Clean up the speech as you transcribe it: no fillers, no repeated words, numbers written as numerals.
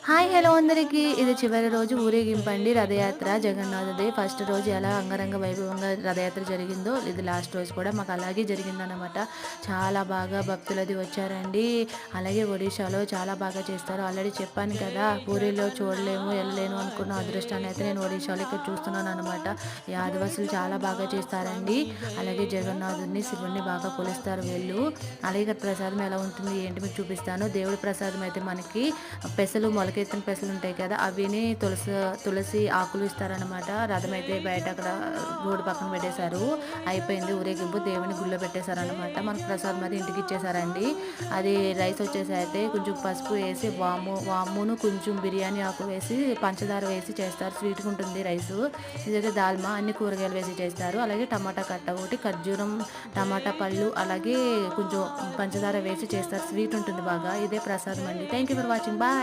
Hi hello అందరికీ. ఇది చివరి రోజు ఊరేగింపండి రథయాత్ర జగన్నాథుడి. ఫస్ట్ రోజు ఎలా అంగరంగ వైభవంగా రథయాత్ర జరిగిందో ఇది లాస్ట్ రోజు కూడా మాకు అలాగే జరిగిందనమాట. చాలా బాగా భక్తులది వచ్చారండి. అలాగే ఒడిశాలో చాలా బాగా చేస్తారు. ఆల్రెడీ చెప్పాను కదా, పూరిలో చూడలేము వెళ్ళలేను అనుకున్న అదృష్టాన్ని అయితే నేను ఒడిశాలో ఇక్కడ చూస్తున్నాను అనమాట. ఈ ఆదివాసులు చాలా బాగా చేస్తారండి. అలాగే జగన్నాథుడిని శివుణ్ణి బాగా కొలుస్తారు వీళ్ళు. అలాగే ఇక్కడ ప్రసాదం ఎలా ఉంటుంది ఏంటి మీకు చూపిస్తాను. దేవుడి ప్రసాదం అయితే మనకి పెసలు మొలకెత్తిన పెసలు ఉంటాయి కదా, అవిని తులసి ఆకులు ఇస్తారనమాట. రథం అయితే బయట అక్కడ రోడ్డు పక్కన పెట్టేశారు. అయిపోయింది ఊరేగింపు, దేవుని గుళ్ళో పెట్టేశారనమాట. మనకు ప్రసాదం అది ఇంటికి ఇచ్చేసారండి. అది రైస్ వచ్చేసి అయితే కొంచెం పసుపు వేసి వామును కొంచెం బిర్యానీ ఆకు వేసి పంచదార వేసి చేస్తారు. స్వీట్గా ఉంటుంది రైసు. ఇదైతే దాల్మా, అన్ని కూరగాయలు వేసి చేస్తారు. అలాగే టమాటా కట్ట ఒకటి, ఖర్జూరం, టమాటా పళ్ళు, అలాగే కొంచెం పంచదార వేసి చేస్తారు. స్వీట్ ఉంటుంది బాగా. ఇదే ప్రసాదం అండి. Thank you for watching. Bye.